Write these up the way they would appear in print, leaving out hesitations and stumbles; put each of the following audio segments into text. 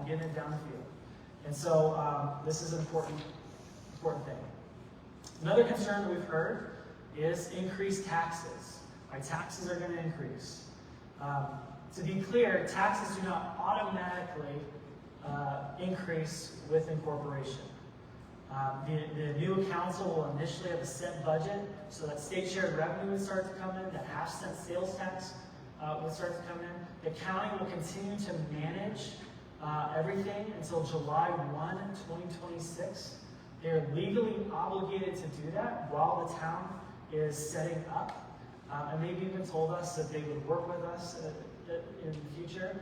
getting it down the field. And so this is an important thing. Another concern that we've heard is increased taxes. Right? Taxes are going to increase. To be clear, taxes do not automatically increase with incorporation. The new council will initially have a set budget, so that state shared revenue would start to come in, that half-cent sales tax would start to come in. The county will continue to manage everything until July 1, 2026. They're legally obligated to do that while the town is setting up. And they've even told us that they would work with us in the future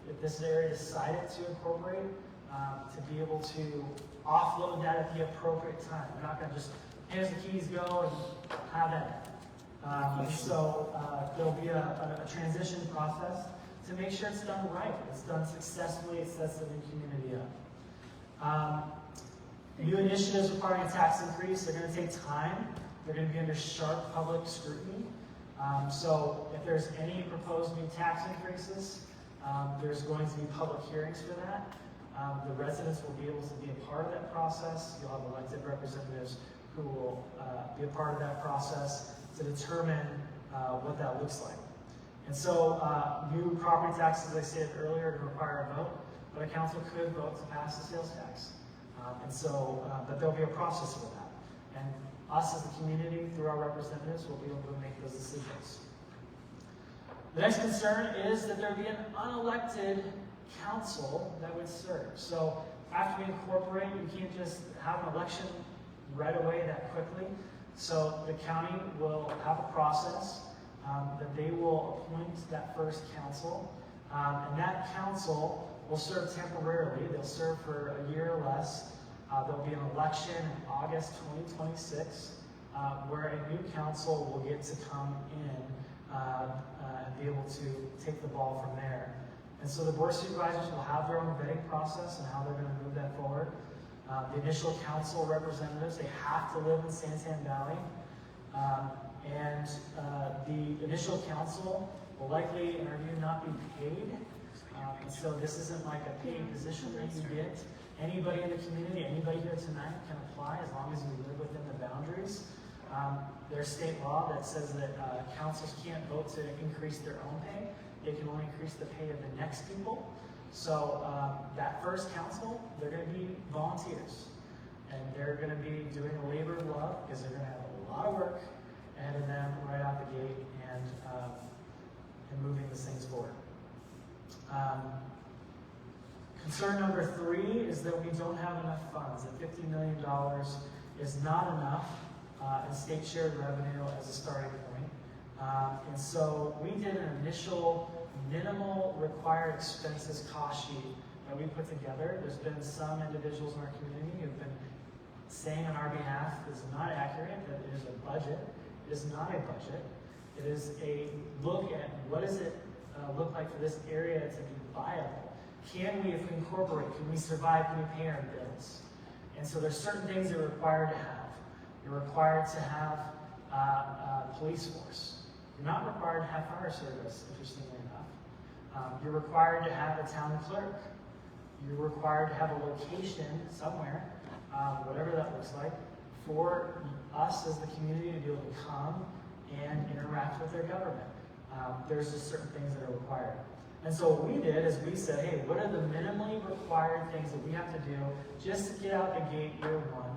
if this area decided to incorporate, to be able to offload that at the appropriate time. We're not going to just, here's the keys, go and have it. So there'll be a transition process to make sure it's done right, it's done successfully, it sets the new community up. New initiatives requiring a tax increase, they're going to take time. They're going to be under sharp public scrutiny. So if there's any proposed new tax increases, there's going to be public hearings for that. The residents will be able to be a part of that process. You'll have elected representatives who will be a part of that process to determine what that looks like. And so new property taxes, as I said earlier, require a vote, but a council could vote to pass the sales tax. But there'll be a process for that. And us as the community, through our representatives, will be able to make those decisions. The next concern is that there be an unelected council that would serve. So after we incorporate, you can't just have an election right away that quickly. So the county will have a process that they will appoint that first council. And that council will serve temporarily. They'll serve for a year or less. There'll be an election in August 2026 where a new council will get to come in and be able to take the ball from there. And so the board of supervisors will have their own vetting process and how they're going to move that forward. The initial council representatives, they have to live in Santan Valley. And the initial council will likely interview not be paid. And so this isn't like a paid position that you get. Anybody in the community, anybody here tonight can apply as long as you live within the boundaries. There's state law that says that councils can't vote to increase their own pay. They can only increase the pay of the next people. So that first council, they're going to be volunteers. And they're going to be doing a labor of love because they're going to have a lot of work ahead of them right out the gate and moving these things forward. Concern number 3 is that we don't have enough funds. That $50 million is not enough in state shared revenue as a starting point. And so we did an initial minimal required expenses cost sheet that we put together. There's been some individuals in our community who have been saying on our behalf this is not accurate, that it is a budget. It is not a budget. It is a look at what does it look like for this area to be viable. Can we, if we incorporate, can we survive, can we pay our bills? And so there's certain things that are required to have. You're required to have a police force. You're not required to have fire service, interestingly enough. You're required to have a town clerk. You're required to have a location somewhere, whatever that looks like, for us as the community to be able to come and interact with their government. There's just certain things that are required. And so what we did is we said, hey, what are the minimally required things that we have to do just to get out the gate year one?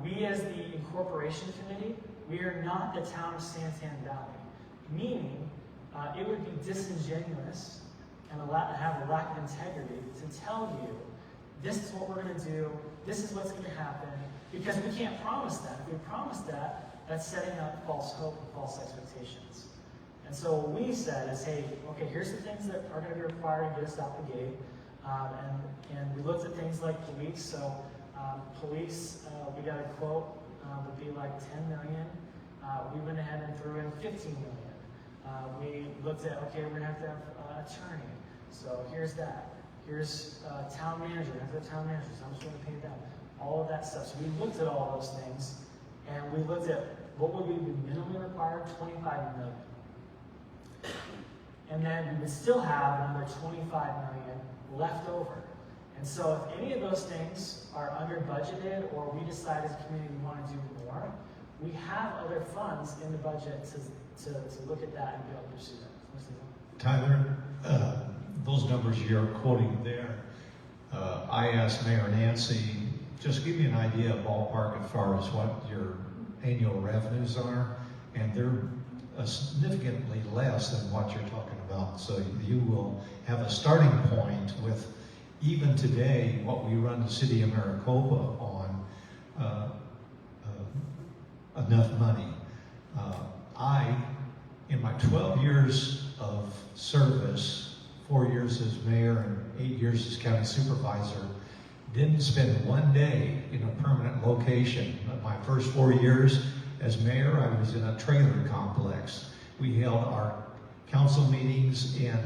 We as the incorporation committee, we are not the town of Santan Valley, meaning it would be disingenuous and have a lack of integrity to tell you this is what we're going to do, this is what's going to happen, because we can't promise that. If we promise that, that's setting up false hope and false expectations. And so what we said is, hey, okay, here's the things that are going to be required to get us out the gate. And we looked at things like police. So police, we got a quote, would be like $10 million. We went ahead and threw in $15 million. We looked at, okay, we're going to have an attorney. So here's that. Here's town manager. After the town manager, so I'm just going to pay them. All of that stuff. So we looked at all those things, and we looked at what would be minimally required, $25 million. And then we would still have another $25 million left over. And so if any of those things are under budgeted or we decide as a community we want to do more, we have other funds in the budget to look at that and be able to pursue that. Tyler, those numbers you're quoting there, I asked Mayor Nancy, just give me an idea of ballpark as far as what your annual revenues are, and they're significantly less than what you're talking about. So you will have a starting point with, even today, what we run the city of Maricopa on, enough money. In my 12 years of service, 4 years as mayor and 8 years as county supervisor, didn't spend one day in a permanent location. My first 4 years as mayor, I was in a trailer complex. We held our council meetings in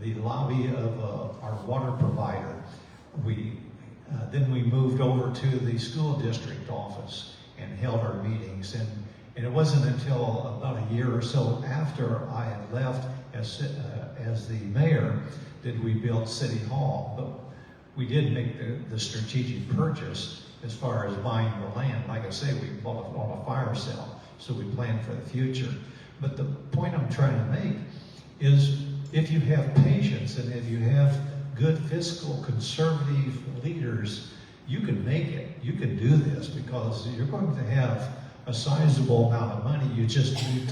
the lobby of our water provider. Then we moved over to the school district office and held our meetings. And it wasn't until about a year or so after I had left as the mayor did we build City Hall. But we did make the strategic purchase as far as buying the land. Like I say, we bought it on a fire sale, so we planned for the future. But the point I'm trying to make is, if you have patience and if you have good fiscal conservative leaders, you can make it. You can do this because you're going to have a sizable amount of money. You just need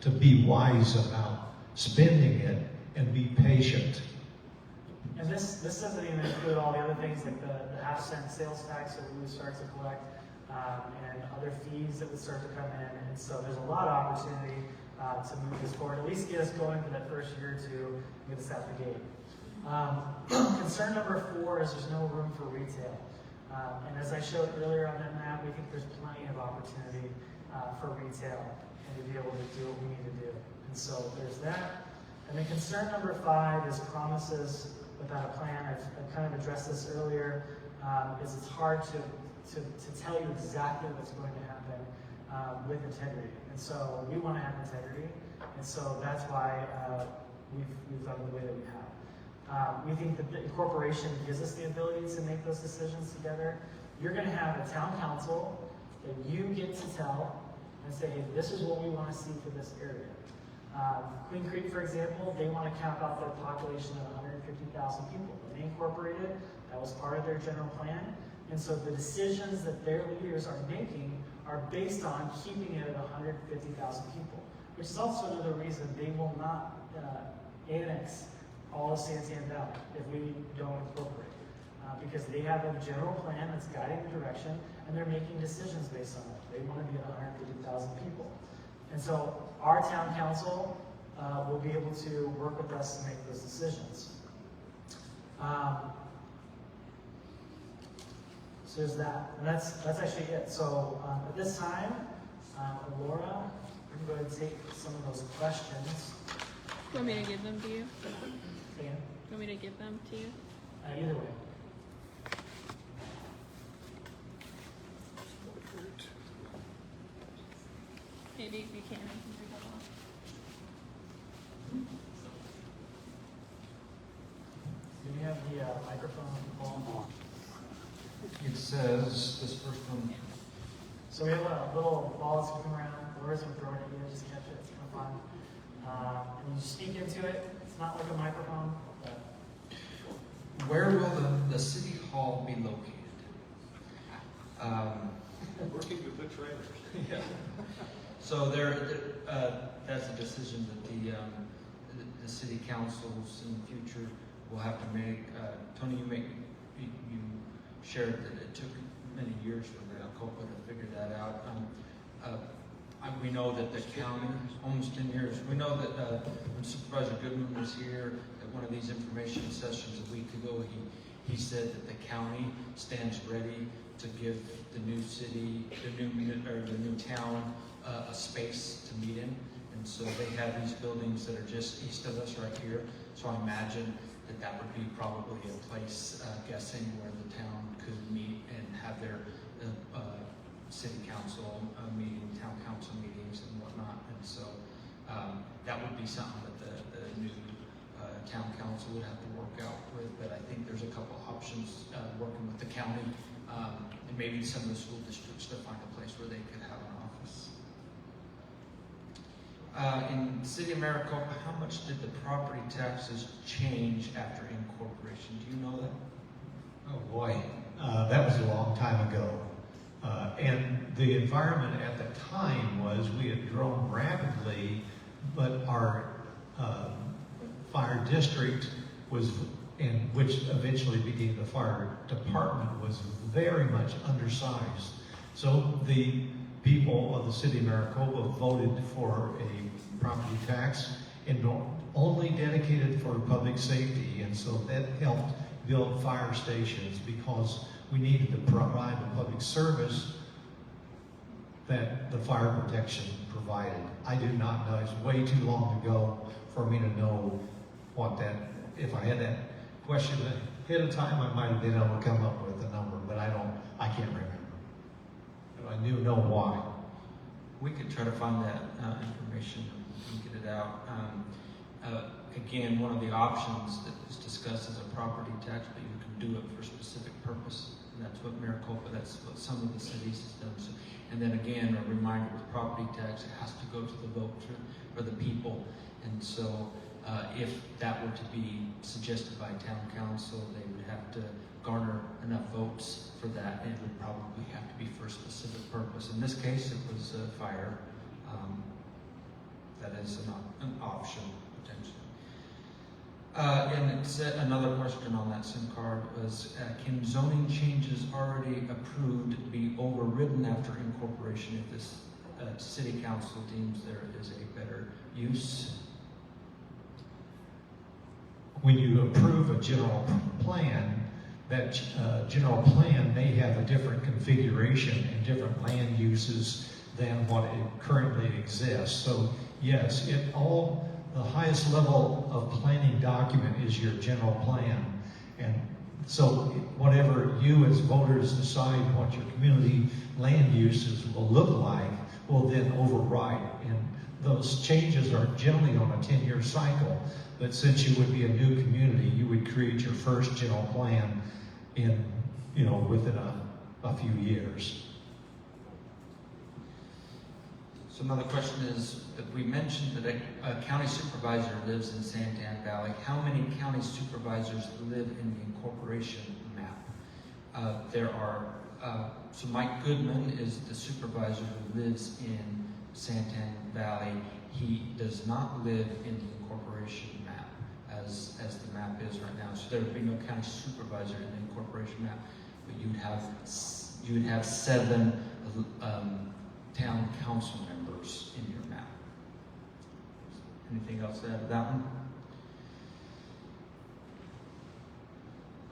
to be wise about spending it and be patient. And this doesn't even include all the other things like the half-cent sales tax that we would start to collect, and other fees that would start to come in. And so there's a lot of opportunity to move this forward, at least get us going for that first year or two, get us out the gate. Concern number 4 is there's no room for retail. And as I showed earlier on that map, we think there's plenty of opportunity for retail and to be able to do what we need to do. And so there's that. And then concern number 5 is promises without a plan. I've kind of addressed this earlier, is it's hard to tell you exactly what's going to happen with integrity. And so we want to have integrity, and so that's why we've done the way that we have. We think that the incorporation gives us the ability to make those decisions together. You're going to have a town council that you get to tell and say, hey, this is what we want to see for this area. Queen Creek, for example, they want to cap out their population of 150,000 people. When they incorporated, that was part of their general plan. And so the decisions that their leaders are making are based on keeping it at 150,000 people, which is also another reason they will not annex all of Santan Valley if we don't incorporate. Because they have a general plan that's guiding the direction, and they're making decisions based on that. They want to be at 150,000 people. And so our town council will be able to work with us to make those decisions. So there's that, and that's actually it. So at this time, Laura, we're going to take some of those questions. You want me to give them to you? Again? You want me to give them to you? Either way. Maybe if you can, I can read that off. Do we have the microphone on? It says, this first one. So we have a little ball that's coming around. Laura's going to throw it at you. Just catch it. It's kind of fun. And you speak into it. It's not like a microphone. Where will the city hall be located? Working with the trailers. Yeah. So that's a decision that the city councils in the future will have to make. Tony, you shared that it took many years for Maricopa to figure that out. We know that the county, almost 10 years, we know that when Supervisor Goodman was here at one of these information sessions a week ago, he said that the county stands ready to give the new city, the new town, a space to meet in. And so they have these buildings that are just east of us right here. So I imagine that would be probably a place, guessing, where the town could meet and have their city council meeting, town council meetings and whatnot. And so that would be something that the new town council would have to work out with. But I think options, working with the county, and maybe some of the school districts to find a place where they could have an office. In the city of Maricopa, how much did the property taxes change after incorporation? Do you know that? Oh boy, that was a long time ago. And the environment at the time was we had grown rapidly, but our fire district was, and which eventually became the fire department, was very much undersized. So the people of the city of Maricopa voted for a property tax and only dedicated for public safety. And so that helped build fire stations because we needed to provide the public service that the fire protection provided. I do not know, it's way too long ago for me to know what that, if I had that question ahead of time, I might have been able to come up with a number, but I can't remember. But I do know why. We could try to find that information and get it out. Again, one of the options that is discussed is a property tax, but you can do it for a specific purpose. And that's what Maricopa, that's what some of the cities has done. So, and then again, a reminder with property tax, it has to go to the vote for the people. And so if that were to be suggested by town council, they would have to garner enough votes for that, and it would probably have to be for a specific purpose. In this case, it was fire. That is an option, potentially. And it's another question on that SIM card was, can zoning changes already approved be overridden after incorporation if this city council deems there is a better use? When you approve a general plan, that general plan may have a different configuration and different land uses than what it currently exists. So yes, the highest level of planning document is your general plan. And so whatever you as voters decide what your community land uses will look like will then override. And those changes are generally on a 10-year cycle. But since you would be a new community, you would create your first general plan in, within a few years. So another question is, if we mentioned that a county supervisor lives in Santan Valley, how many county supervisors live in the incorporation map? So Mike Goodman is the supervisor who lives in Santan Valley. He does not live in the incorporation map as the map is right now. So there would be no county supervisor in the incorporation map, but you would have 7 town council members in your map. Anything else to add to that one?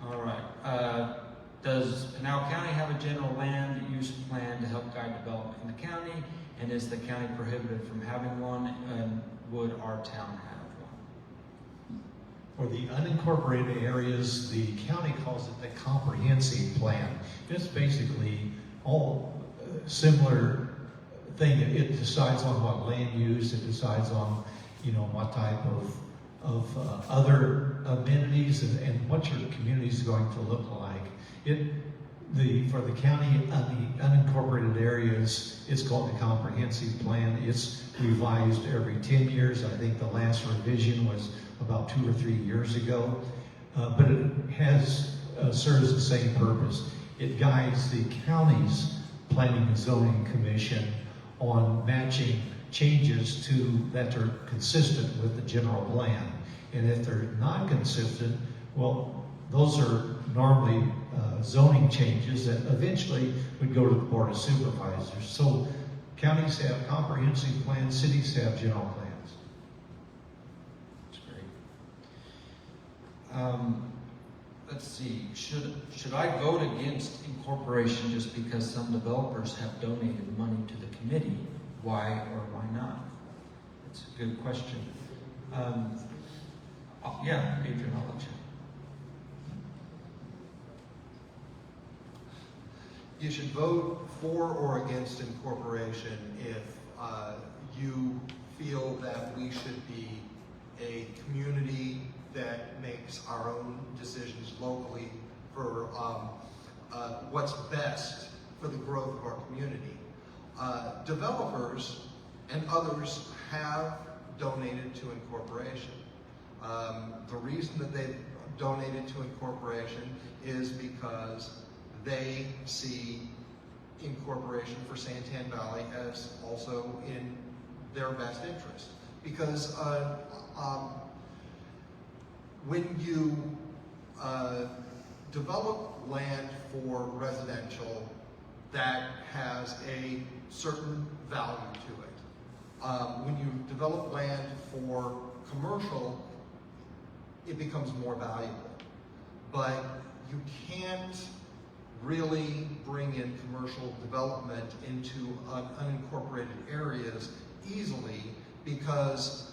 All right. Does Pinal County have a general land use plan to help guide development in the county? And is the county prohibited from having one? And would our town have one? For the unincorporated areas, the county calls it the comprehensive plan. It's basically all similar thing. It decides on what land use, it decides on, what type of other amenities and what your community is going to look like. For the county, the unincorporated areas, it's called the comprehensive plan. It's revised every 10 years. I think the last revision was about 2 or 3 years ago. But it serves the same purpose. It guides the county's planning and zoning commission on matching changes that are consistent with the general plan. And if they're not consistent, well, those are normally zoning changes that eventually would go to the Board of Supervisors. So counties have comprehensive plans, cities have general plans. That's great. Let's see, should I vote against incorporation just because some developers have donated money to the committee? Why or why not? That's a good question. Yeah, Adrian, I'll let you. You should vote for or against incorporation if you feel that we should be a community that makes our own decisions locally for what's best for the growth of our community. Developers and others have donated to Incorporation. The reason that they've donated to Incorporation is because they see Incorporation for Santan Valley as also in their best interest. Because when you develop land for residential, that has a certain value to it. When you develop land for commercial, it becomes more valuable. But you can't really bring in commercial development into unincorporated areas easily because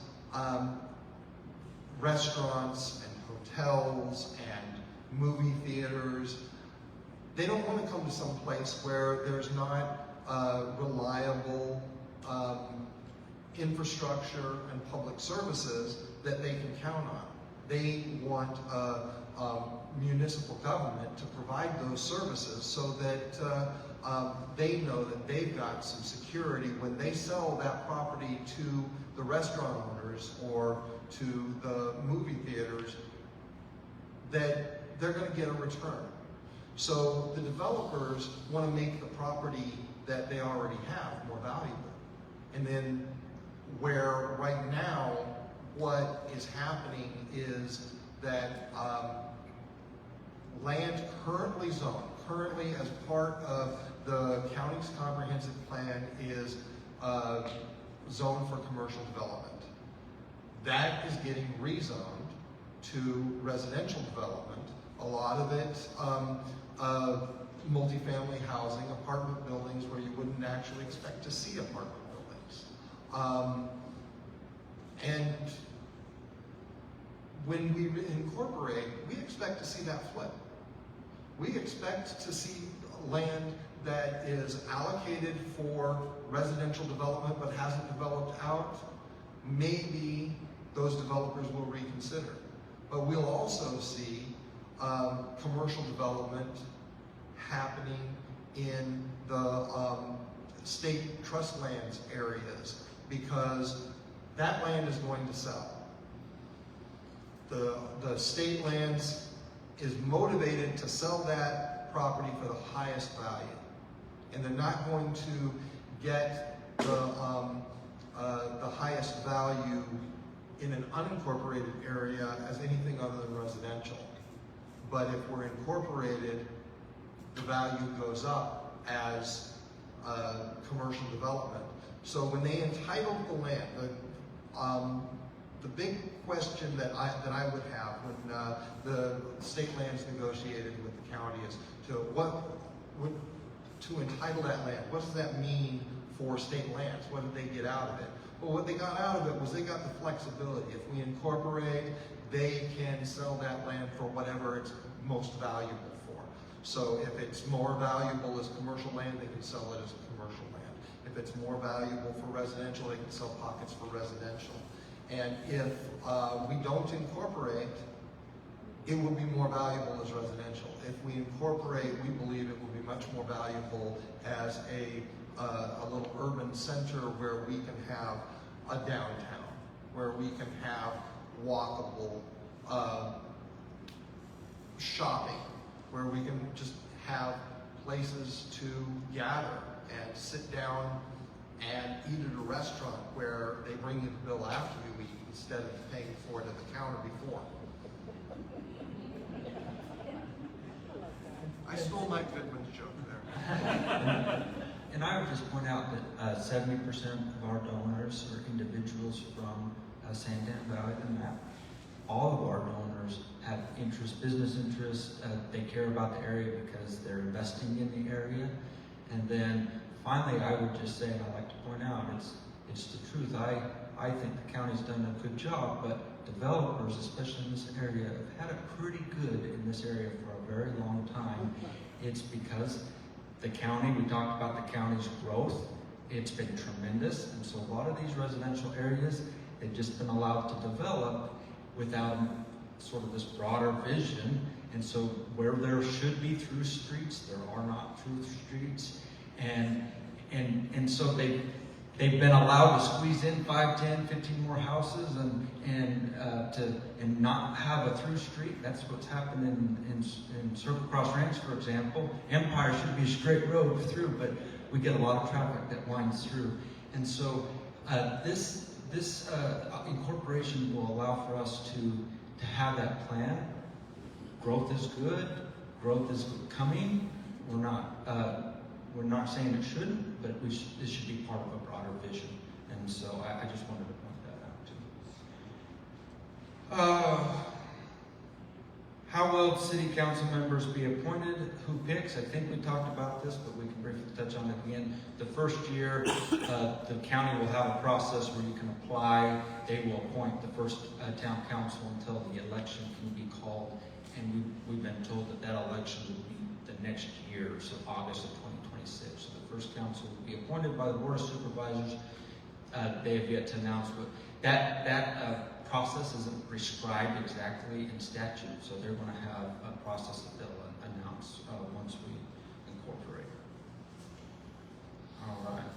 restaurants and hotels and movie theaters, they don't want to come to some place where there's not reliable infrastructure and public services that they can count on. They want municipal government to provide those services so that they know that they've got some security when they sell that property to the restaurant owners or to the movie theaters, that they're going to get a return. So the developers want to make the property that they already have more valuable. And then where right now what is happening is that land currently zoned, currently as part of the county's comprehensive plan is zoned for commercial development. That is getting rezoned to residential development. A lot of it multifamily housing, apartment buildings where you wouldn't actually expect to see apartment buildings. And when we incorporate, we expect to see that flip. We expect to see land that is allocated for residential development but hasn't developed out. Maybe those developers will reconsider. But we'll also see commercial development happening in the state trust lands areas because that land is going to sell. The state lands is motivated to sell that property for the highest value. And they're not going to get the highest value in an unincorporated area as anything other than residential. But if we're incorporated, the value goes up as commercial development. So when they entitled the land, the big question that I would have when the state lands negotiated with the county is to entitle that land. What does that mean for state lands? What did they get out of it? Well, what they got out of it was they got the flexibility. If we incorporate, they can sell that land for whatever it's most valuable for. So if it's more valuable as commercial land, they can sell it as a commercial land. If it's more valuable for residential, they can sell pockets for residential. And if we don't incorporate, it will be more valuable as residential. If we incorporate, we believe it will be much more valuable as a little urban center where we can have a downtown, where we can have walkable shopping, where we can just have places to gather and sit down and eat at a restaurant where they bring you the bill after you eat instead of paying for it at the counter before. I stole Mike Goodman's joke there. And I would just point out that 70% of our donors are individuals from Santan Valley, the map. All of our donors have interest, business interests. They care about the area because they're investing in the area. And then finally, I would just say, and I'd like to point out, it's the truth. I think the county's done a good job, but developers, especially in this area, have had it pretty good in this area for a very long time. It's because the county, we talked about the county's growth. It's been tremendous. And so a lot of these residential areas, they've just been allowed to develop without sort of this broader vision. And so where there should be through streets, there are not through streets. And so they've been allowed to squeeze in 5, 10, 15 more houses and not have a through street. That's what's happened in Circle Cross Ranch, for example. Empire should be a straight road through, but we get a lot of traffic that winds through. And so this incorporation will allow for us to have that plan. Growth is good. Growth is coming. We're not saying it shouldn't, but this should be part of a broader vision. And so I just wanted to point that out too. How will city council members be appointed? Who picks? I think we talked about this, but we can briefly touch on it again. The first year, the county will have a process where you can apply. They will appoint the first town council until the election can be called. And we've been told that election will be the next year, so August of 2026. So the first council will be appointed by the Board of Supervisors. They have yet to announce what that process isn't prescribed exactly in statute, so they're going to have a process that they'll announce once we incorporate. All right.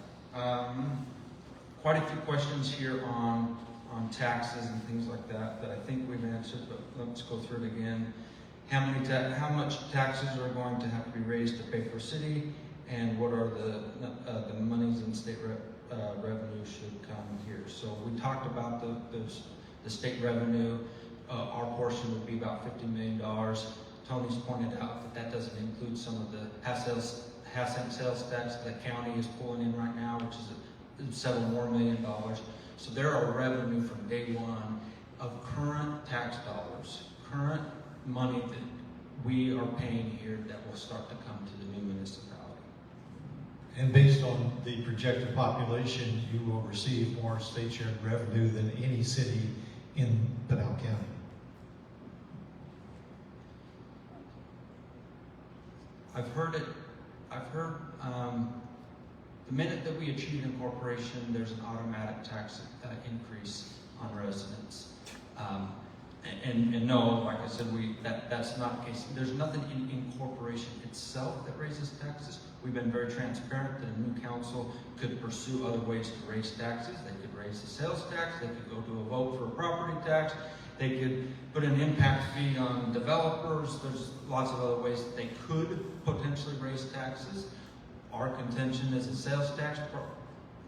Quite a few questions here on taxes and things like that I think we've answered, but let's go through it again. How much taxes are going to have to be raised to pay for city, and what are the monies in state revenue should come here? So we talked about the state revenue. Our portion would be about $50 million. Tony's pointed out that doesn't include some of the half-cent sales tax that the county is pulling in right now, which is several more $1 million. So there are revenue from day one of current tax dollars, current money that we are paying here that will start to come to the new municipality. And based on the projected population, you will receive more state shared revenue than any city in Pinal County. I've heard the minute that we achieve incorporation, there's an automatic tax increase on residents. And no, like I said, that's not the case. There's nothing in incorporation itself that raises taxes. We've been very transparent that a new council could pursue other ways to raise taxes. They could raise the sales tax. They could go to a vote for a property tax. They could put an impact fee on developers. There's lots of other ways that they could potentially raise taxes. Our contention is a sales tax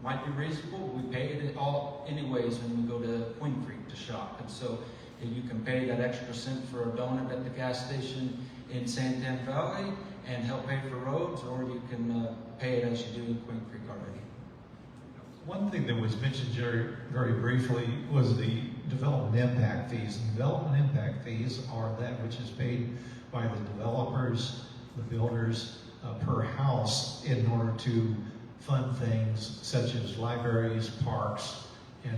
might be reasonable. We pay it all anyways when we go to Queen Creek to shop. And so you can pay that extra cent for a donut at the gas station in Santan Valley and help pay for roads, or you can pay it as you do in Queen Creek already. One thing that was mentioned very briefly was the development impact fees. And development impact fees are that which is paid by the developers, the builders, per house in order to fund things such as libraries, parks, and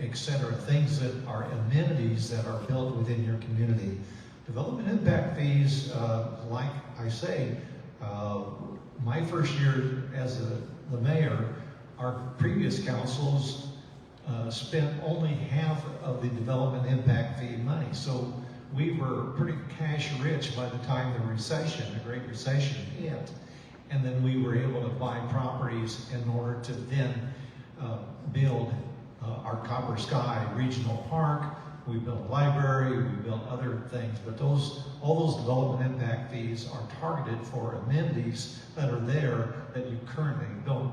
et cetera, things that are amenities that are built within your community. Development impact fees, like I say, my first year as the mayor, our previous councils spent only half of the development impact fee money. So we were pretty cash rich by the time the Great Recession hit. And then we were able to buy properties in order to then build our Copper Sky Regional Park. We built a library, we built other things, but all those development impact fees are targeted for amenities that are there that you currently don't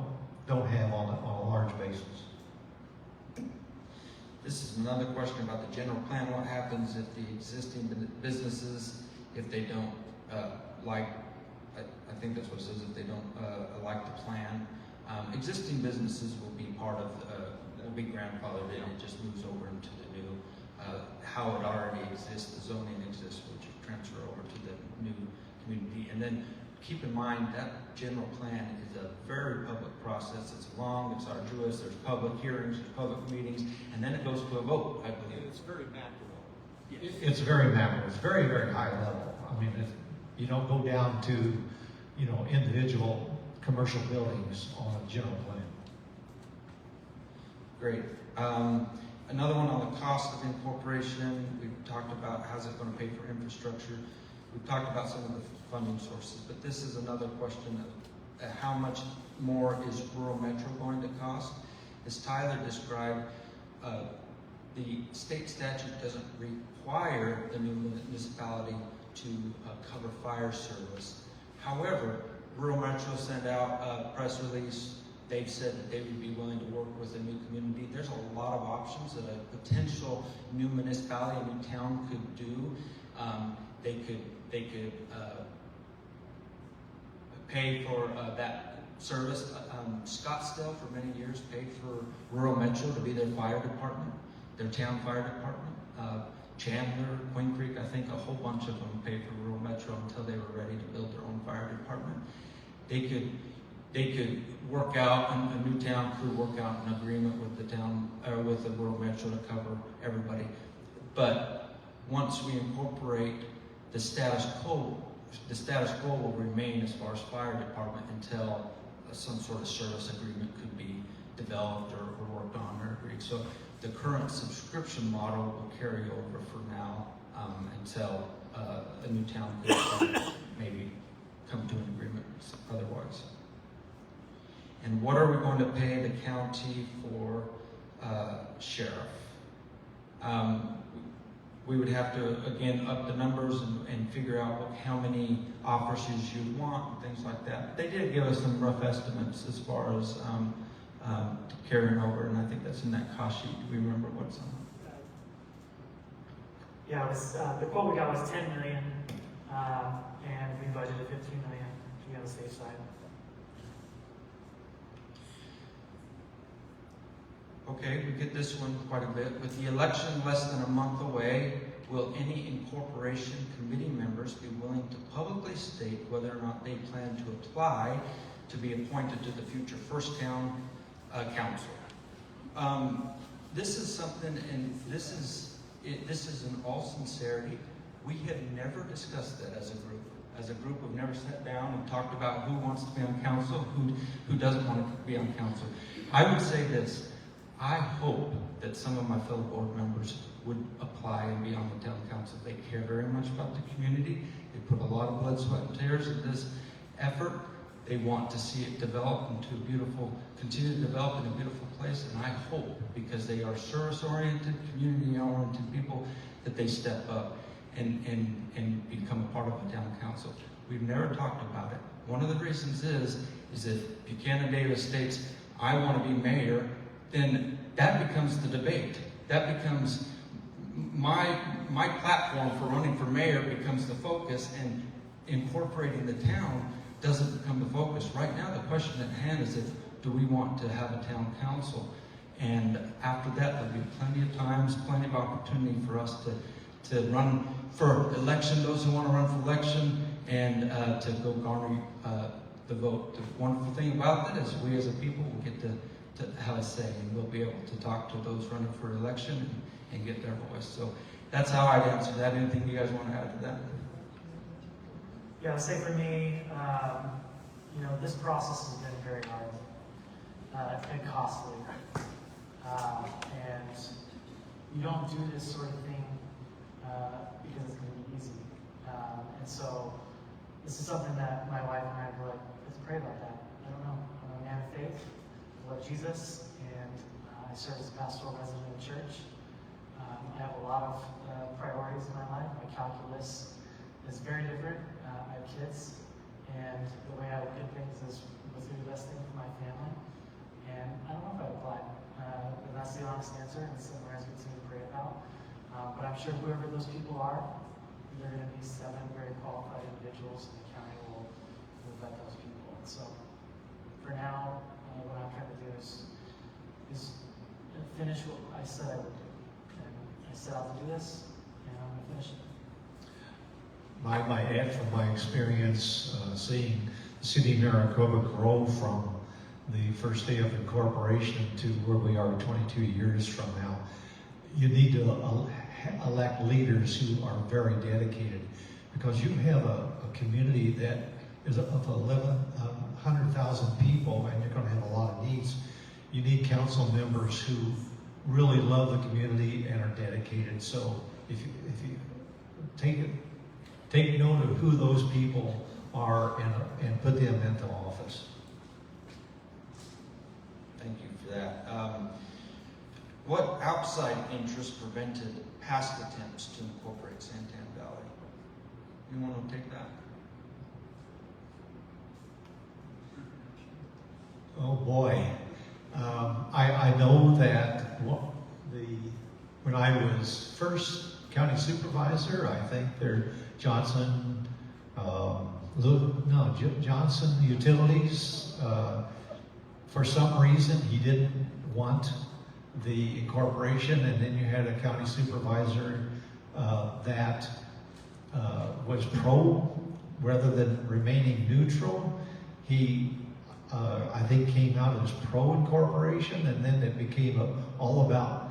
have on a large basis. This is another question about the general plan. What happens if the existing businesses, if they don't I think that's what it says, if they don't like the plan, existing businesses will be part of, will be grandfathered in. It just moves over into the new, how it already exists, the zoning exists, which you transfer over to the new community. And then keep in mind that general plan is a very public process. It's long, it's arduous, there's public hearings, there's public meetings, and then it goes to a vote, I believe. It's very macro. Yes. It's very macro. It's very, very high level. I mean, you don't go down to, individual commercial buildings on a general plan. Great. Another one on the cost of incorporation. We've talked about how's it going to pay for infrastructure. We've talked about some of the funding sources, but this is another question of how much more is rural metro going to cost. As Tyler described, the state statute doesn't require the new municipality to cover fire service. However, rural metro sent out a press release. They've said that they would be willing to work with a new community. There's a lot of options that a potential new municipality, a new town could do. They could pay for that service. Scottsdale for many years paid for rural metro to be their fire department, their town fire department. Chandler, Queen Creek, I think a whole bunch of them paid for rural metro until they were ready to build their own fire department. They could work out, a new town could work out an agreement with the town, or with the rural metro to cover everybody. But once we incorporate the status quo will remain as far as fire department until some sort of service agreement could be developed or worked on or agreed. So the current subscription model will carry over for now until a new town could maybe come to an agreement otherwise. And what are we going to pay the county for sheriff? We would have to, again, up the numbers and figure out how many officers you want and things like that. They did give us some rough estimates as far as carrying over, and I think that's in that cost sheet. Do we remember what's on it? Yeah, it was, the quote we got was 10 million, and we budgeted 15 million to be on the safe side. Okay, we get this one quite a bit. With the election less than a month away, will any incorporation committee members be willing to publicly state whether or not they plan to apply to be appointed to the future First Town Council? This is something, and this is in all sincerity, we have never discussed that as a group. As a group, we've never sat down and talked about who wants to be on council, who doesn't want to be on council. I would say this. I hope that some of my fellow board members would apply and be on the town council. They care very much about the community. They put a lot of blood, sweat, and tears in this effort. They want to see it develop into a beautiful, continue to develop in a beautiful place. And I hope, because they are service-oriented, community-oriented people, that they step up and become a part of the town council. We've never talked about it. One of the reasons is if Buchanan Davis states, I want to be mayor, then that becomes the debate. That becomes my platform for running for mayor becomes the focus, and incorporating the town doesn't become the focus. Right now, the question at hand is do we want to have a town council? And after that, there'll be plenty of times, plenty of opportunity for us to run for election, those who want to run for election, and to go garner the vote. The wonderful thing about that is we as a people will get to have a say, and we'll be able to talk to those running for election and get their voice. So that's how I'd answer that. Anything you guys want to add to that? Yeah, I'll say for me, this process has been very hard and costly. And you don't do this sort of thing because it's going to be easy. And so this is something that my wife and I were like, let's pray about that. I don't know. I'm a man of faith. I love Jesus, and I serve as a pastoral resident of the church. I have a lot of priorities in my life. My calculus is very different. I have kids, and the way I look at things is what's the best thing for my family. And I don't know if I applied, but that's the honest answer, and it's something I continue to pray about. But I'm sure whoever those people are, they're going to be 7 very qualified individuals, and the county will vet those people. And so, for now, what I'm trying to do is finish what I said I would do. And I set out to do this, and I'm going to finish it. I might add from my experience seeing the city of Maricopa grow from the first day of incorporation to where we are 22 years from now. You need to elect leaders who are very dedicated, because you have a community that is of 100,000 people, and you're going to have a lot of needs. You need council members who really love the community and are dedicated. So if you take note of who those people are and put them into office. Thank you for that. What outside interest prevented past attempts to incorporate Santan Valley? You want to take that? Oh boy. I know that when I was first county supervisor, I think Johnson Utilities, for some reason he didn't want the incorporation, and then you had a county supervisor that was pro rather than remaining neutral. He I think came out as pro-incorporation, and then it became all about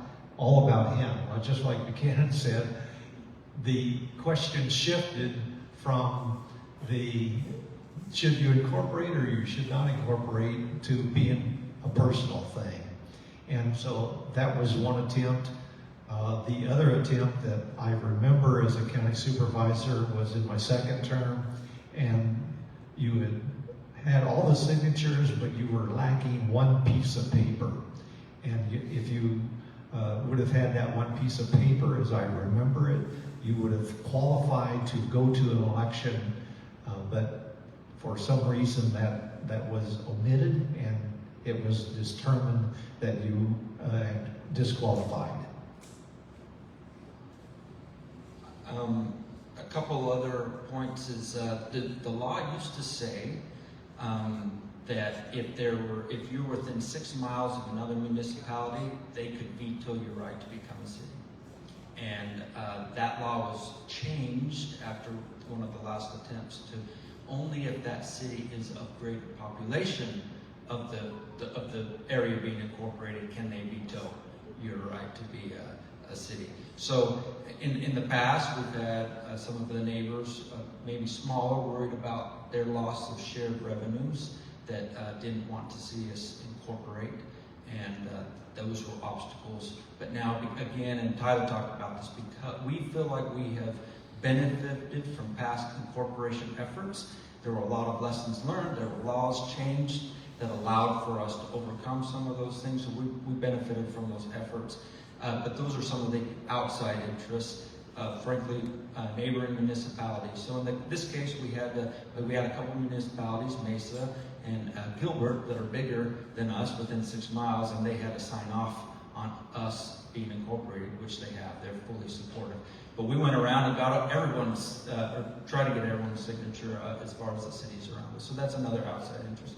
him. Just like Buchanan said, the question shifted from the should you incorporate or you should not incorporate to being a personal thing. And so that was one attempt. The other attempt that I remember as a county supervisor was in my second term, and you had all the signatures, but you were lacking one piece of paper. And if you would have had that one piece of paper, as I remember it, you would have qualified to go to an election, but for some reason that was omitted, and it was determined that you disqualified. A couple other points is the law used to say that if you were within 6 miles of another municipality, they could veto your right to become a city. And that law was changed after one of the last attempts to only if that city is of greater population of the area being incorporated can they veto your right to be a city. So in the past, we've had some of the neighbors, maybe smaller, worried about their loss of shared revenues that didn't want to see us incorporate, and those were obstacles. But now, again, and Tyler talked about this, because we feel like we have benefited from past incorporation efforts. There were a lot of lessons learned. There were laws changed that allowed for us to overcome some of those things. So we benefited from those efforts. But those are some of the outside interests, frankly, neighboring municipalities. So in this case, we had a couple of municipalities, Mesa and Gilbert, that are bigger than us, within 6 miles, and they had to sign off on us being incorporated, which they have. They're fully supportive. But we went around and got everyone's, or tried to get everyone's signature as far as the cities around us. So that's another outside interest.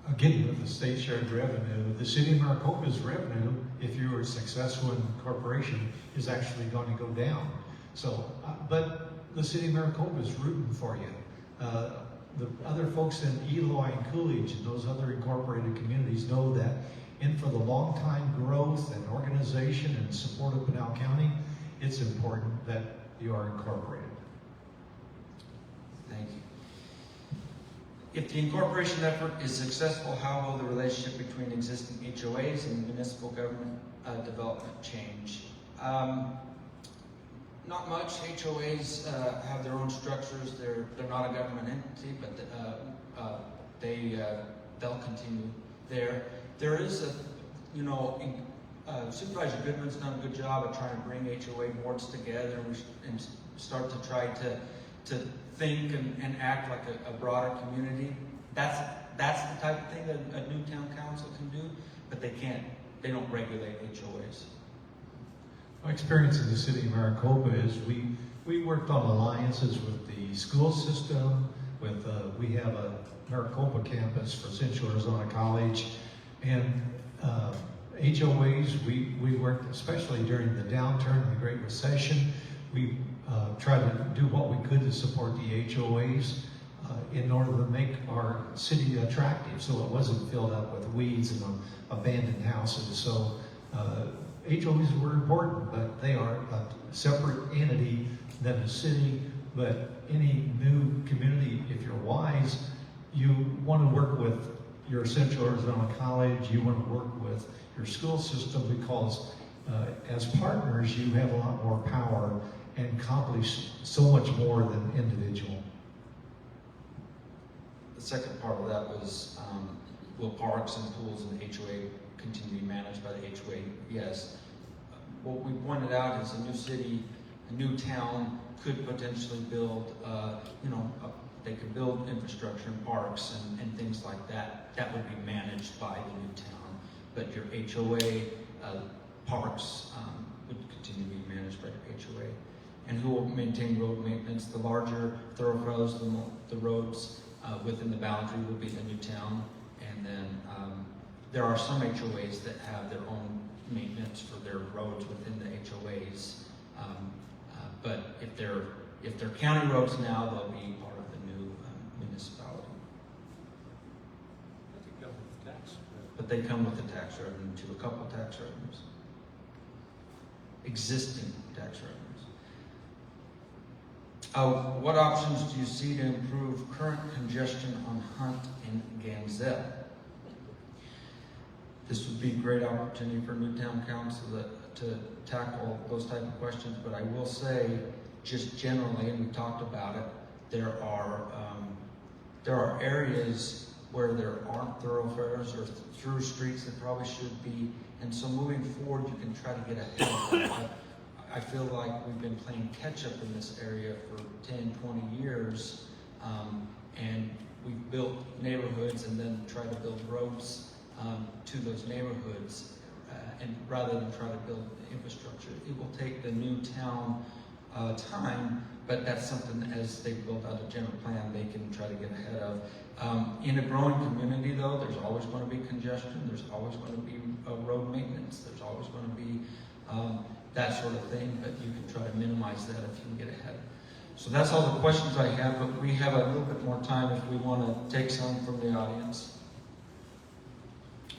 Again, with the state shared revenue, the city of Maricopa's revenue, if you were successful in incorporation, is actually going to go down. So, but the city of Maricopa is rooting for you. The other folks in Eloy and Coolidge and those other incorporated communities know that for the long-time growth and organization and support of Pinal County, it's important that you are incorporated. Thank you. If the incorporation effort is successful, how will the relationship between existing HOAs and municipal government development change? Not much. HOAs have their own structures. They're not a government entity, but they'll continue there. There is Supervisor Goodman's done a good job at trying to bring HOA boards together and start to try to think and act like a broader community. That's the type of thing that a new town council can do, but they don't regulate HOAs. My experience in the city of Maricopa is we worked on alliances with the school system, we have a Maricopa campus for Central Arizona College, and HOAs, we worked, especially during the downturn and the Great Recession, we tried to do what we could to support the HOAs in order to make our city attractive so it wasn't filled up with weeds and abandoned houses. So HOAs were important, but they are a separate entity than the city. But any new community, if you're wise, you want to work with you're a Central Arizona college, you want to work with your school system because as partners, you have a lot more power and accomplish so much more than individual. The second part of that was, will parks and pools and the HOA continue to be managed by the HOA? Yes. What we pointed out is a new city, a new town could potentially build, they could build infrastructure and parks and things like that. That would be managed by the new town. But your HOA, parks would continue to be managed by your HOA. And who will maintain road maintenance? The larger thoroughfares, the roads within the boundary will be the new town. And then there are some HOAs that have their own maintenance for their roads within the HOAs. But if they're county roads now, they'll be part of the new municipality. But they come with the tax revenue too, a couple tax revenues. Existing tax revenues. What options do you see to improve current congestion on Hunt and Ganzette? This would be a great opportunity for Newtown Council to tackle those type of questions, but I will say, just generally, and we talked about it, there are areas where there aren't thoroughfares or through streets that probably should be, and so moving forward, you can try to get ahead of that. I feel like we've been playing catch up in this area for 10, 20 years, and we've built neighborhoods and then tried to build roads to those neighborhoods, and rather than try to build infrastructure. It will take the new town time, but that's something that as they build out a general plan, they can try to get ahead of. In a growing community, though, there's always going to be congestion, there's always going to be road maintenance, there's always going to be that sort of thing, but you can try to minimize that if you can get ahead. So that's all the questions I have, but we have a little bit more time if we want to take some from the audience.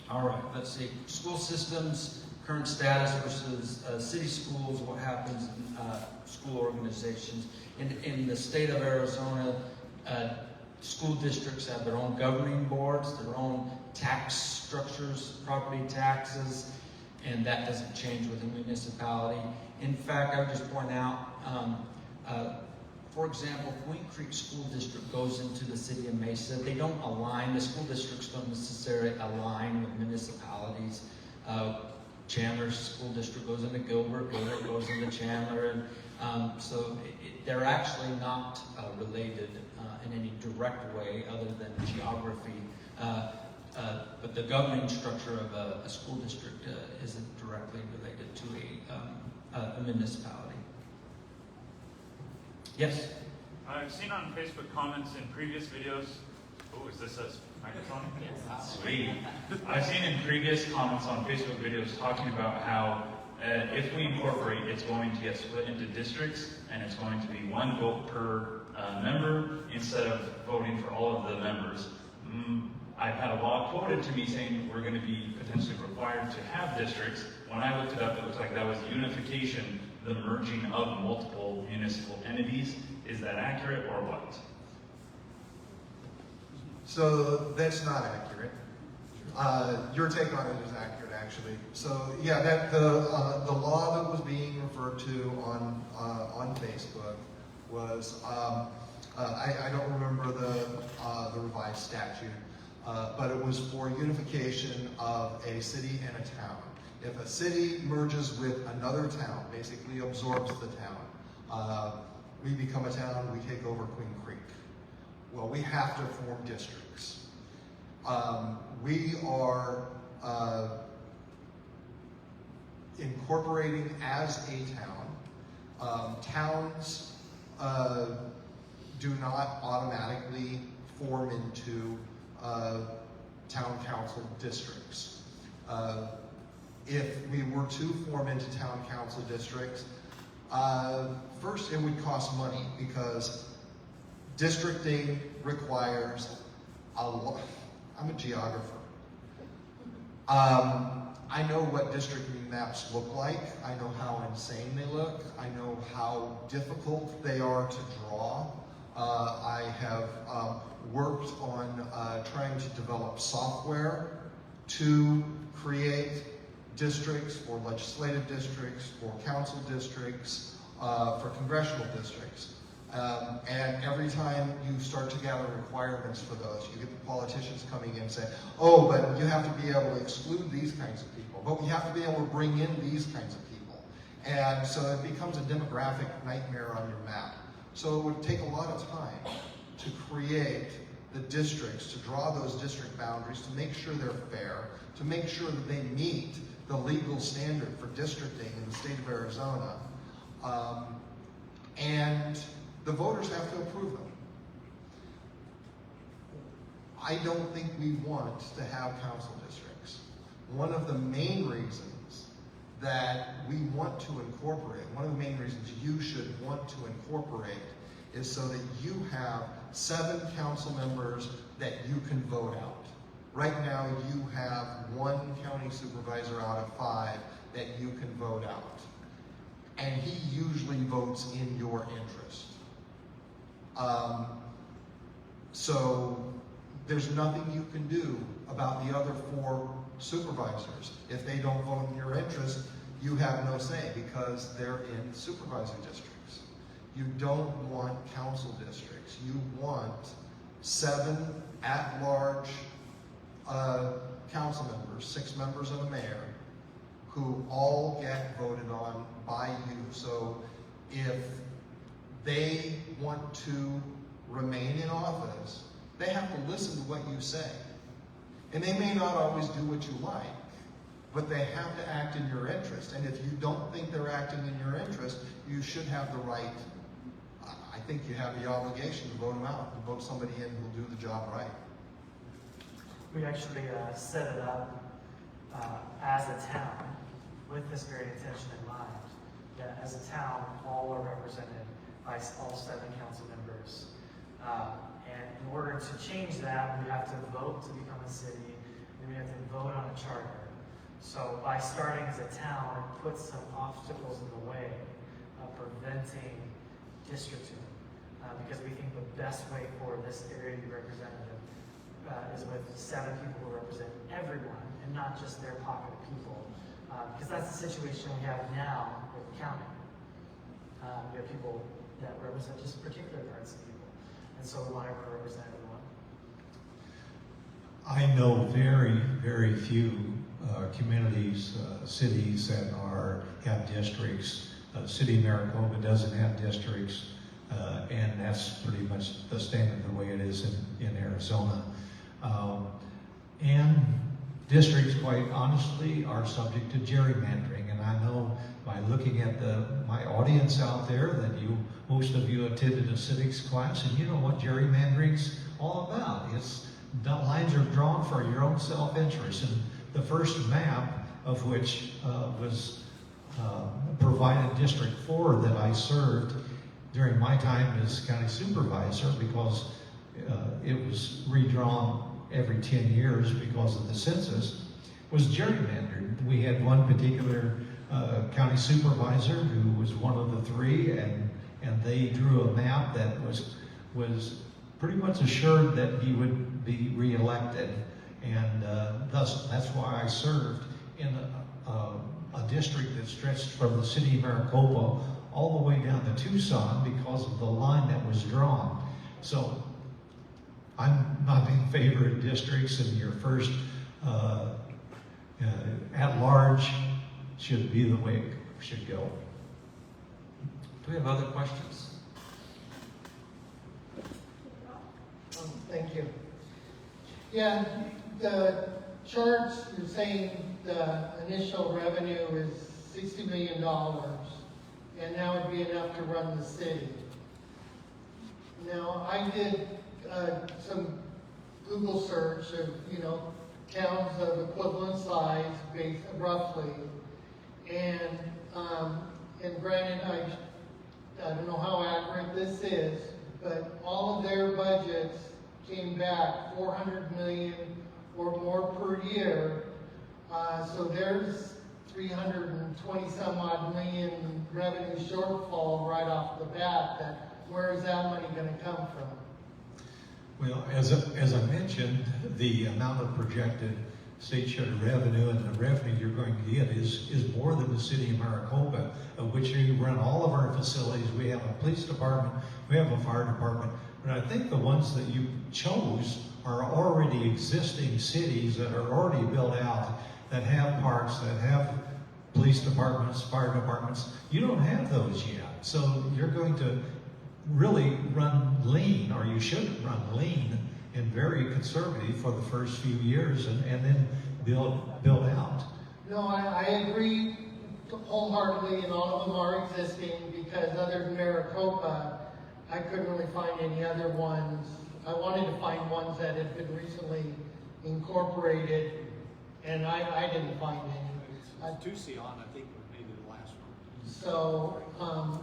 All right, let's see. School systems, current status versus city schools, what happens in school organizations. In the state of Arizona, school districts have their own governing boards, their own tax structures, property taxes, and that doesn't change with a municipality. In fact, I would just point out, for example, Queen Creek School District goes into the city of Mesa. They don't align, the school districts don't necessarily align with municipalities. Chandler School District goes into Gilbert, Gilbert goes into Chandler, and so they're actually not related in any direct way other than geography. But the governing structure of a school district isn't directly related to a municipality. Yes? I've seen on Facebook comments in previous videos. Oh, is this a microphone? Yes. Sweet. I've seen in previous comments on Facebook videos talking about how if we incorporate, it's going to get split into districts, and it's going to be one vote per member instead of voting for all of the members. I've had a law quoted to me saying we're going to be potentially required to have districts. When I looked it up, it looked like that was unification, the merging of multiple municipal entities. Is that accurate or what? So that's not accurate. Your take on it is accurate, actually. So yeah, that the law that was being referred to on Facebook was I don't remember the revised statute, but it was for unification of a city and a town. If a city merges with another town, basically absorbs the town, we become a town, we take over Queen Creek. Well, we have to form districts. We are incorporating as a town. Towns do not automatically form into town council districts. If we were to form into town council districts, first it would cost money because districting requires a lot. I'm a geographer. I know what districting maps look like. I know how insane they look. I know how difficult they are to draw. I have worked on trying to develop develop software to create districts, for legislative districts, for council districts, for congressional districts. And every time you start to gather requirements for those, you get the politicians coming in and say, oh, but you have to be able to exclude these kinds of people, but we have to be able to bring in these kinds of people. And so it becomes a demographic nightmare on your map. So it would take a lot of time to create the districts, to draw those district boundaries, to make sure they're fair, to make sure that they meet the legal standard for districting in the state of Arizona. And the voters have to approve them. I don't think we want to have council districts. One of the main reasons that we want to incorporate, one of the main reasons you should want to incorporate is so that you have 7 council members that you can vote out. Right now, you have 1 county supervisor out of 5 that you can vote out. And he usually votes in your interest. So there's nothing you can do about the other 4 supervisors. If they don't vote in your interest, you have no say because they're in supervisory districts. You don't want council districts. You want 7 at-large council members, 6 members and a mayor, who all get voted on by you. So if they want to remain in office, they have to listen to what you say. And they may not always do what you like, but they have to act in your interest. And if you don't think they're acting in your interest, you should have the right, I think you have the obligation to vote them out, and vote somebody in who'll do the job right. We actually set it up as a town with this very intention in mind. That as a town, all are represented by all 7 council members. And in order to change that, we have to vote to become a city, and we have to vote on a charter. So by starting as a town, it puts some obstacles in the way of preventing districting. Because we think the best way for this area to be represented is with 7 people who represent everyone and not just their pocket of people. Because that's the situation we have now with the county. We have people that represent just particular parts of people. And so we want everyone to represent everyone. I know very, very few communities, cities that have districts. City of Maricopa doesn't have districts, and that's pretty much the standard the way it is in Arizona. And districts, quite honestly, are subject to gerrymandering. And I know by looking at my audience out there that most of you attended a civics class, and you know what gerrymandering's all about. The lines are drawn for your own self-interest. And the first map of which was provided District 4 that I served during my time as county supervisor, because it was redrawn every 10 years because of the census, was gerrymandered. We had one particular county supervisor who was one of the 3, and they drew a map that was pretty much assured that he would be reelected. And thus, that's why I served in a district that stretched from the city of Maricopa all the way down to Tucson because of the line that was drawn. So I'm not in favor of districts, and your first at-large should be the way it should go. Do we have other questions? Thank you. Yeah, the charts, you're saying the initial revenue is $60 million, and that would be enough to run the city. Now, I did some Google search of, towns of equivalent size, based roughly, and granted, I don't know how accurate this is, but all of their budgets came back 400 million or more per year. So there's 320 some odd million revenue shortfall right off the bat. Where is that money going to come from? Well, as I mentioned, the amount of projected state share revenue and the revenue you're going to get is more than the city of Maricopa, of which you run all of our facilities. We have a police department, we have a fire department, but I think the ones that you chose are already existing cities that are already built out, that have parks, that have police departments, fire departments. You don't have those yet. So you're going to really run lean, or you should run lean and very conservative for the first few years, and then build out. No, I agree wholeheartedly, and all of them are existing, because other than Maricopa, I couldn't really find any other ones. I wanted to find ones that had been recently incorporated, and I didn't find any. Tucson, I think, was maybe the last one. So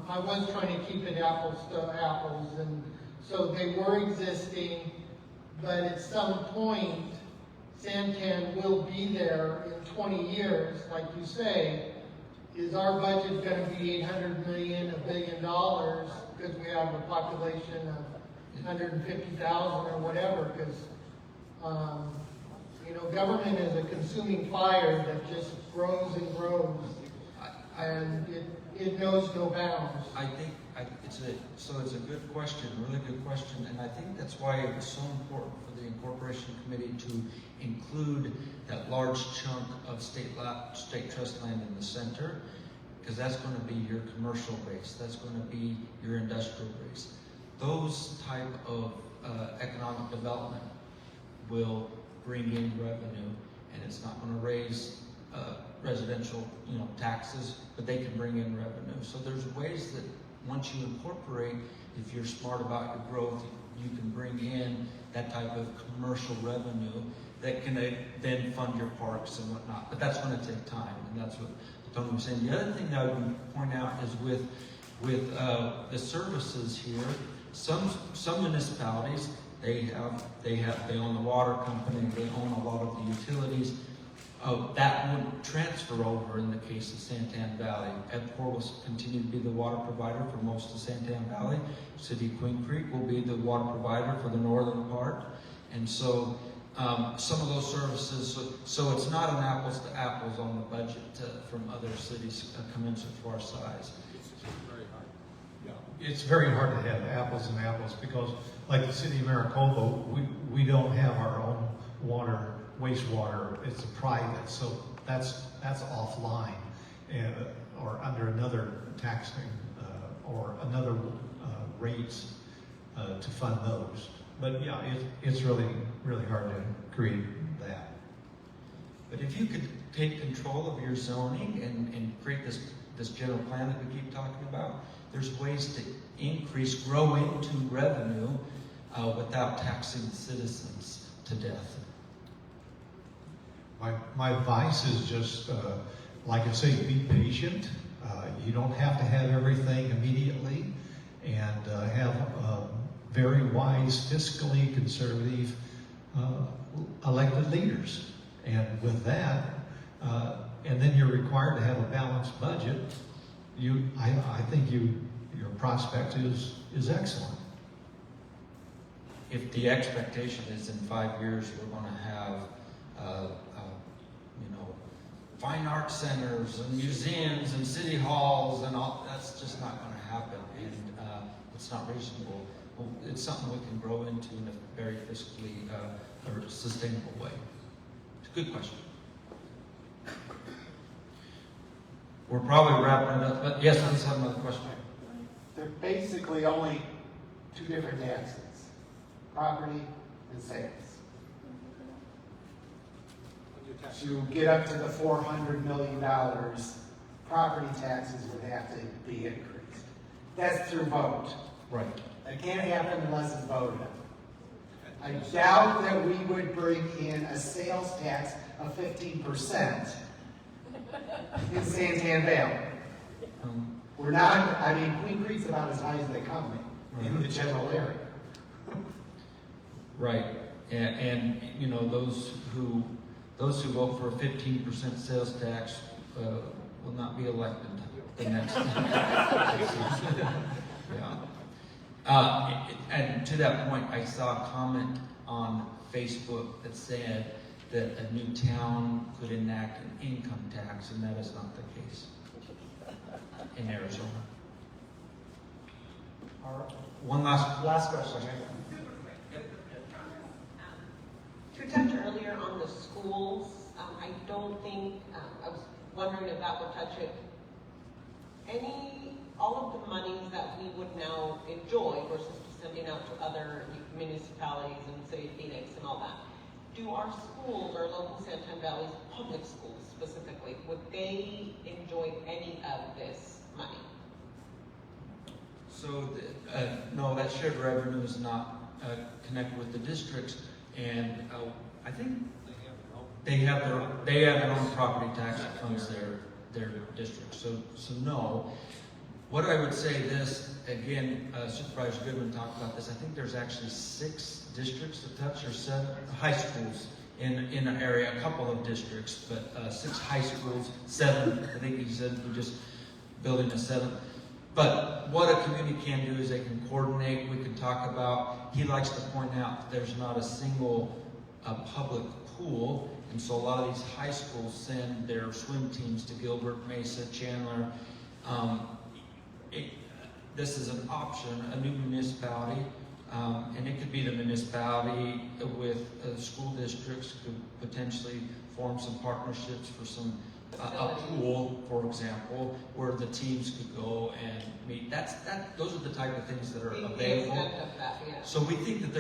I was trying to keep it apples to apples, and so they were existing, but at some point, Santan will be there in 20 years, like you say. Is our budget going to be $800 million, $1 billion, because we have a population of 150,000 or whatever? Because you know, government is a consuming fire that just grows and grows, and it knows no bounds. I think it's a good question, really good question, and I think that's why it was so important for the Incorporation Committee to include that large chunk of state trust land in the center, because that's going to be your commercial base, that's going to be your industrial base. Those type of economic development will bring in revenue, and it's not going to raise residential, taxes, but they can bring in revenue. So there's ways that once you incorporate, if you're smart about your growth, you can bring in that type of commercial revenue that can then fund your parks and whatnot. But that's going to take time, and that's what Tony was saying. The other thing that I would point out is with the services here, some municipalities, they own the water company, they own a lot of the utilities. That wouldn't transfer over in the case of Santan Valley. EPCOR will continue to be the water provider for most of Santan Valley. City of Queen Creek will be the water provider for the northern part. And so some of those services, so it's not an apples to apples on the budget from other cities commensurate to our size. It's very hard. Yeah. It's very hard to have apples and apples, because like the city of Maricopa, we don't have our own wastewater. It's a private, so that's offline, and or under another taxing or another rates to fund those. But yeah, it's really hard to create that. But if you could take control of your zoning and create this general plan that we keep talking about, there's ways to grow into revenue without taxing the citizens to death. My advice is just, like I say, be patient. You don't have to have everything immediately, and have very wise, fiscally conservative elected leaders. And with that, and then you're required to have a balanced budget. I think your prospect is excellent. If the expectation is in 5 years we're going to have fine art centers and museums and city halls and all, that's just not going to happen, and it's not reasonable. Well, it's something we can grow into in a very fiscally or sustainable way. It's a good question. We're probably wrapping it up, but yes, let's have another question. There are basically only two different taxes, property and sales. To get up to the $400 million, property taxes would have to be increased. That's through vote. Right. That can't happen unless it's voted on. I doubt that we would bring in a sales tax of 15% in Santan Valley. We're not, Queen Creek's about as high as they come in the general area. Right, and those who vote for a 15% sales tax will not be elected the next. Yeah. And to that point, I saw a comment on Facebook that said that a new town could enact an income tax, and that is not the case in Arizona. All right. One Last question. To touch earlier on the schools, I don't think, I was wondering if that would touch it. All of the monies that we would now enjoy versus sending out to other municipalities and City of Phoenix and all that, do our schools, our local Santan Valley's public schools specifically, would they enjoy any of this money? So, no, that shared revenue is not connected with the districts, and I think they have their own property tax that funds their district. So no. What I would say this, again, Supervisor Goodman talked about this, I think there's actually 6 districts that touch, or 7 high schools in an area, a couple of districts, but 6 high schools, 7, I think he said we're just building a 7th. But what a community can do is they can coordinate, we can talk about, he likes to point out there's not a single public pool, and so a lot of these high schools send their swim teams to Gilbert, Mesa, Chandler. This is an option, a new municipality, and it could be the municipality with school districts could potentially form some partnerships for some a pool, for example, where the teams could go and meet. Those are the type of things that are available. So we think that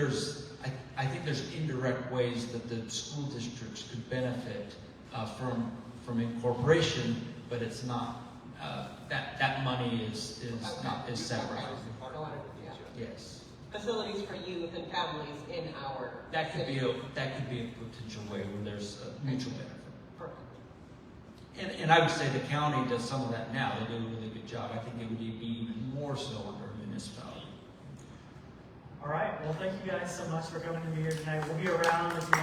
I think there's indirect ways that the school districts could benefit from incorporation, but it's not that money is separate. Yes. Facilities for youth and families in our That could city. be a potential way where there's a mutual benefit. Perfect. And I would say the county does some of that now. They do a really good job. I think it would be even more so under a municipality. All right. Well, thank you guys so much for coming to be here tonight. We'll be around if you want